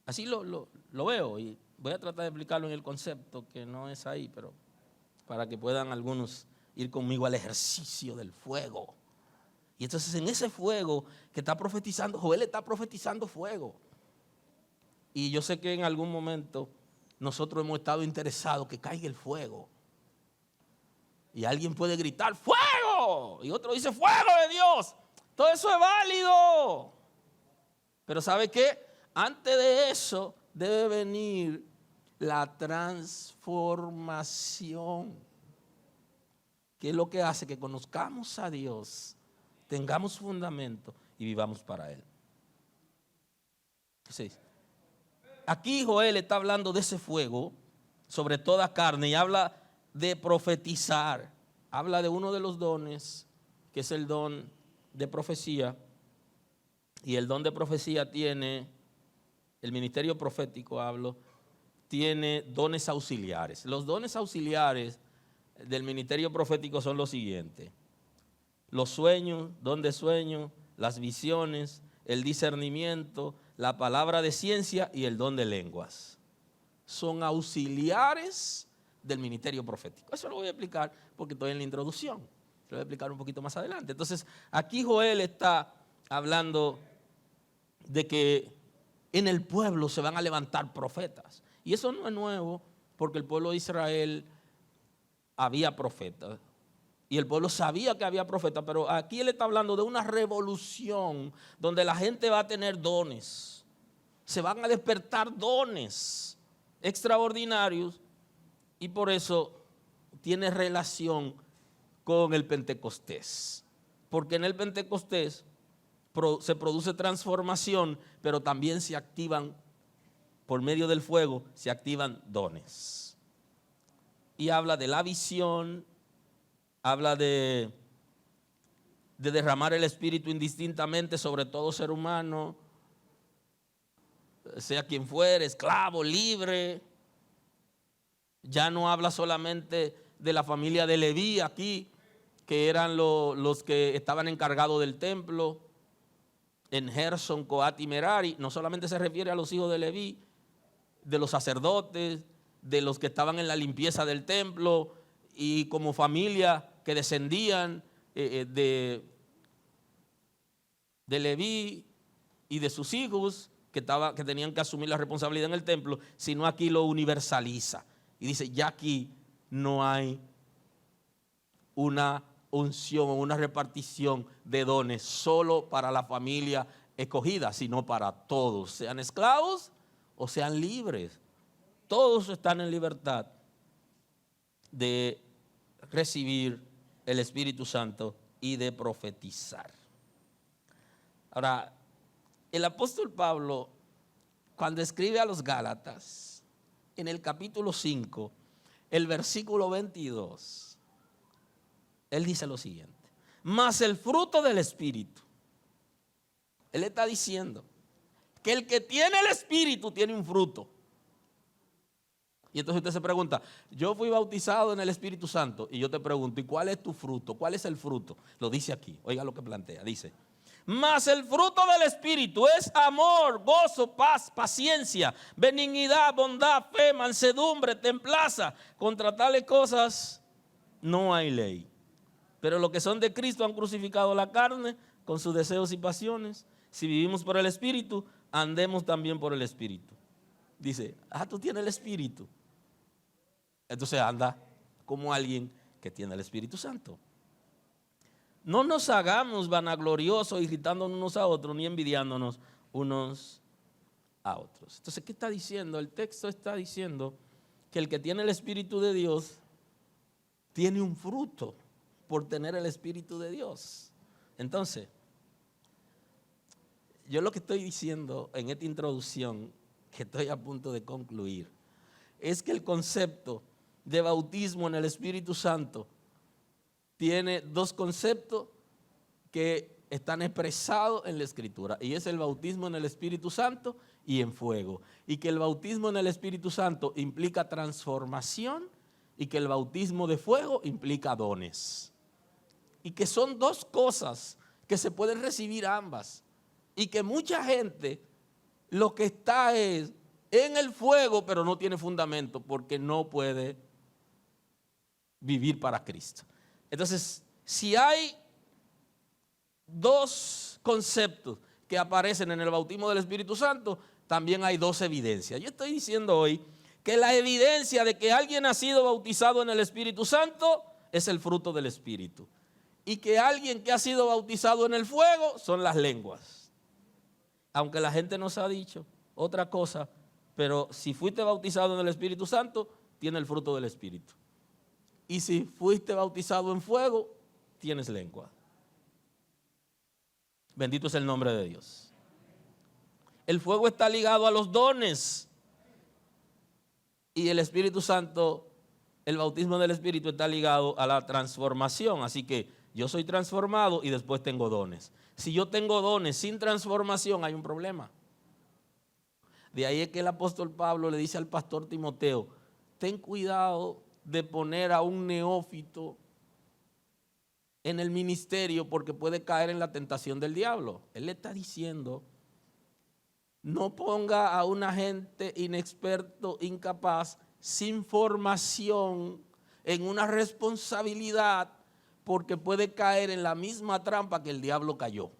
Así lo veo, y voy a tratar de explicarlo en el concepto que no es ahí, pero para que puedan algunos ir conmigo al ejercicio del fuego. Y entonces en ese fuego que está profetizando, Joel está profetizando fuego. Y yo sé que en algún momento nosotros hemos estado interesados que caiga el fuego. Y alguien puede gritar ¡fuego! Y otro dice ¡fuego de Dios! Todo eso es válido. Pero ¿sabe qué? Antes de eso debe venir la transformación, que es lo que hace que conozcamos a Dios, tengamos fundamento y vivamos para Él. Entonces, aquí Joel está hablando de ese fuego sobre toda carne y habla de profetizar. Habla de uno de los dones, que es el don de profecía. Y el don de profecía tiene, el ministerio profético tiene dones auxiliares. Los dones auxiliares del ministerio profético son los siguientes: los sueños, don de sueños, las visiones, el discernimiento, la palabra de ciencia y el don de lenguas. Son auxiliares del ministerio profético. Eso lo voy a explicar porque estoy en la introducción. Lo voy a explicar un poquito más adelante. Entonces, aquí Joel está hablando de que en el pueblo se van a levantar profetas. Y eso no es nuevo, porque el pueblo de Israel había profetas. Y el pueblo sabía que había profetas, pero aquí él está hablando de una revolución donde la gente va a tener dones. Se van a despertar dones extraordinarios, y por eso tiene relación con el Pentecostés. Porque en el Pentecostés se produce transformación, pero también se activan, por medio del fuego, se activan dones. Y habla de la visión, habla de derramar el Espíritu indistintamente sobre todo ser humano, sea quien fuere, esclavo, libre. Ya no habla solamente de la familia de Leví aquí, que eran los que estaban encargados del templo, en Gerson, Coat y Merari. No solamente se refiere a los hijos de Leví, de los sacerdotes, de los que estaban en la limpieza del templo y como familia que descendían de de Leví y de sus hijos que tenían que asumir la responsabilidad en el templo, sino aquí lo universaliza. Y dice, ya aquí no hay una unción o una repartición de dones solo para la familia escogida, sino para todos, sean esclavos o sean libres. Todos están en libertad de recibir el Espíritu Santo y de profetizar. Ahora, el apóstol Pablo, cuando escribe a los Gálatas, en el capítulo 5, el versículo 22, él dice lo siguiente: mas el fruto del Espíritu. Él está diciendo que el que tiene el Espíritu tiene un fruto. Y entonces usted se pregunta, yo fui bautizado en el Espíritu Santo, y yo te pregunto, ¿y cuál es tu fruto? ¿Cuál es el fruto? Lo dice aquí, oiga lo que plantea, dice: mas el fruto del Espíritu es amor, gozo, paz, paciencia, benignidad, bondad, fe, mansedumbre, templanza. Contra tales cosas no hay ley. Pero los que son de Cristo han crucificado la carne con sus deseos y pasiones. Si vivimos por el Espíritu, andemos también por el Espíritu. Dice, tú tienes el Espíritu. Entonces anda como alguien que tiene el Espíritu Santo. No nos hagamos vanagloriosos, irritándonos unos a otros, ni envidiándonos unos a otros. Entonces, ¿qué está diciendo? El texto está diciendo que el que tiene el Espíritu de Dios tiene un fruto por tener el Espíritu de Dios. Entonces, yo lo que estoy diciendo en esta introducción, que estoy a punto de concluir, es que el concepto de bautismo en el Espíritu Santo tiene dos conceptos que están expresados en la Escritura, y es el bautismo en el Espíritu Santo y en fuego, y que el bautismo en el Espíritu Santo implica transformación y que el bautismo de fuego implica dones, y que son dos cosas que se pueden recibir ambas, y que mucha gente lo que está es en el fuego pero no tiene fundamento porque no puede vivir para Cristo. Entonces, si hay dos conceptos que aparecen en el bautismo del Espíritu Santo, también hay dos evidencias. Yo estoy diciendo hoy que la evidencia de que alguien ha sido bautizado en el Espíritu Santo es el fruto del Espíritu, y que alguien que ha sido bautizado en el fuego son las lenguas. Aunque la gente nos ha dicho otra cosa, pero si fuiste bautizado en el Espíritu Santo, tiene el fruto del Espíritu. Y si fuiste bautizado en fuego, tienes lengua. Bendito es el nombre de Dios. El fuego está ligado a los dones. Y el Espíritu Santo, el bautismo del Espíritu está ligado a la transformación. Así que yo soy transformado y después tengo dones. Si yo tengo dones sin transformación, hay un problema. De ahí es que el apóstol Pablo le dice al pastor Timoteo: ten cuidado de poner a un neófito en el ministerio porque puede caer en la tentación del diablo. Él le está diciendo: no ponga a una gente inexperto, incapaz, sin formación, en una responsabilidad, porque puede caer en la misma trampa que el diablo cayó.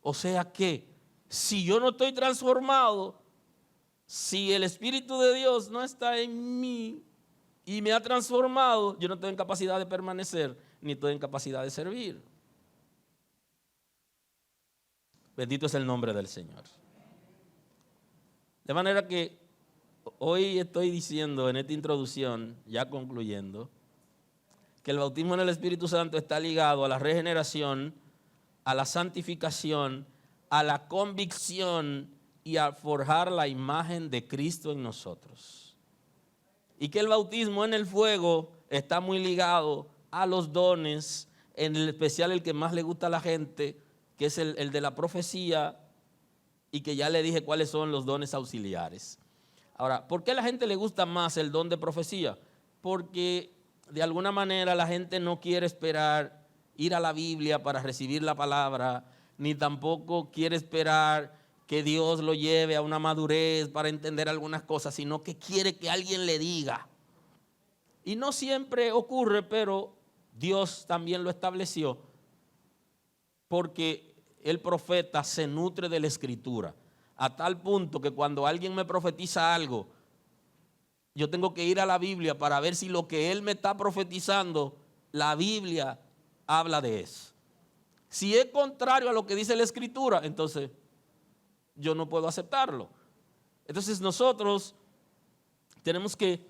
O sea que, si yo no estoy transformado, si el Espíritu de Dios no está en mí y me ha transformado, yo no estoy en capacidad de permanecer, ni estoy en capacidad de servir. Bendito es el nombre del Señor. De manera que hoy estoy diciendo en esta introducción, ya concluyendo, que el bautismo en el Espíritu Santo está ligado a la regeneración, a la santificación, a la convicción y a forjar la imagen de Cristo en nosotros. Y que el bautismo en el fuego está muy ligado a los dones, en especial el que más le gusta a la gente, que es el de la profecía, y que ya le dije cuáles son los dones auxiliares. Ahora, ¿por qué a la gente le gusta más el don de profecía? Porque de alguna manera la gente no quiere esperar ir a la Biblia para recibir la palabra, ni tampoco quiere esperar que Dios lo lleve a una madurez para entender algunas cosas, sino que quiere que alguien le diga. Y no siempre ocurre, pero Dios también lo estableció porque el profeta se nutre de la Escritura, a tal punto que cuando alguien me profetiza algo, yo tengo que ir a la Biblia para ver si lo que él me está profetizando, la Biblia habla de eso. Si es contrario a lo que dice la Escritura, entonces yo no puedo aceptarlo. Entonces nosotros tenemos que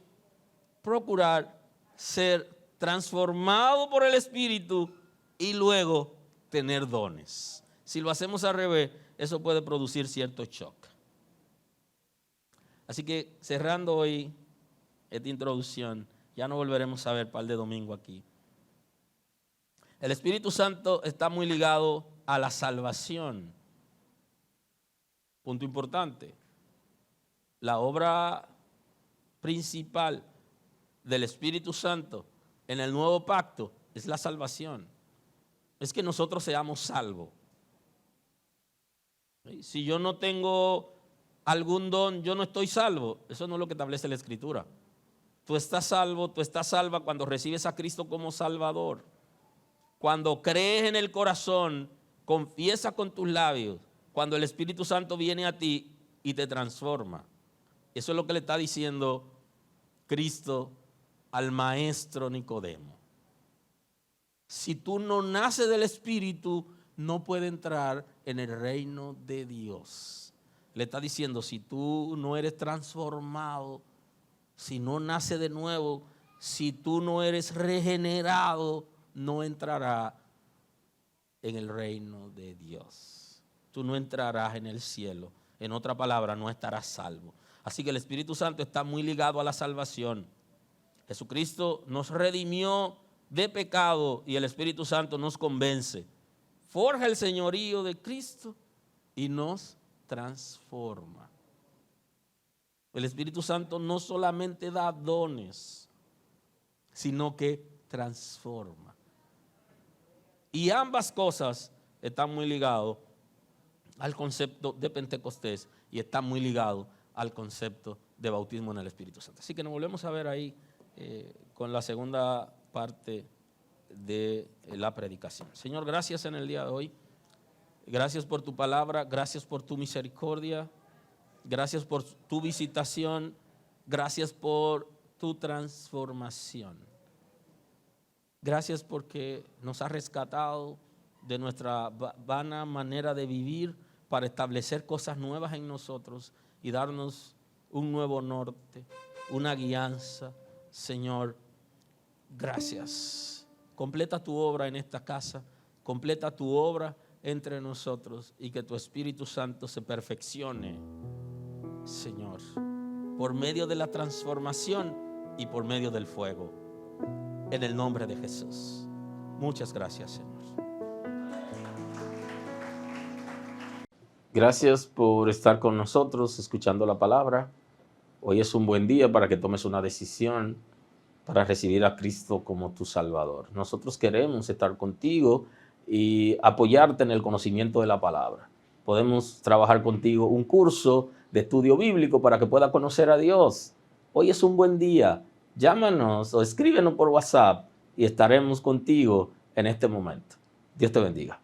procurar ser transformados por el Espíritu y luego tener dones. Si lo hacemos al revés, eso puede producir cierto shock. Así que cerrando hoy esta introducción, ya no volveremos a ver un par de domingos aquí. El Espíritu Santo está muy ligado a la salvación. Punto importante. La obra principal del Espíritu Santo en el nuevo pacto es la salvación. Es que nosotros seamos salvos. Si yo no tengo algún don, yo no estoy salvo. Eso no es lo que establece la Escritura. Tú estás salvo, tú estás salva cuando recibes a Cristo como Salvador. Cuando crees en el corazón, confiesas con tus labios, cuando el Espíritu Santo viene a ti y te transforma. Eso es lo que le está diciendo Cristo al maestro Nicodemo. Si tú no naces del Espíritu, no puedes entrar en el reino de Dios. Le está diciendo, si tú no eres transformado, si no naces de nuevo, si tú no eres regenerado, no entrarás en el reino de Dios. Tú no entrarás en el cielo. En otra palabra, no estarás salvo. Así que el Espíritu Santo está muy ligado a la salvación. Jesucristo nos redimió de pecado y el Espíritu Santo nos convence. Forja el señorío de Cristo y nos transforma. El Espíritu Santo no solamente da dones, sino que transforma. Y ambas cosas están muy ligadas al concepto de Pentecostés y están muy ligados al concepto de bautismo en el Espíritu Santo. Así que nos volvemos a ver ahí con la segunda parte de la predicación. Señor, gracias en el día de hoy. Gracias por tu palabra, gracias por tu misericordia, gracias por tu visitación, gracias por tu transformación. Gracias porque nos has rescatado de nuestra vana manera de vivir para establecer cosas nuevas en nosotros y darnos un nuevo norte, una guianza. Señor, gracias. Completa tu obra en esta casa, completa tu obra entre nosotros y que tu Espíritu Santo se perfeccione, Señor, por medio de la transformación y por medio del fuego. En el nombre de Jesús. Muchas gracias, Señor. Gracias por estar con nosotros escuchando la palabra. Hoy es un buen día para que tomes una decisión para recibir a Cristo como tu Salvador. Nosotros queremos estar contigo y apoyarte en el conocimiento de la palabra. Podemos trabajar contigo un curso de estudio bíblico para que puedas conocer a Dios. Hoy es un buen día. Llámanos o escríbenos por WhatsApp y estaremos contigo en este momento. Dios te bendiga.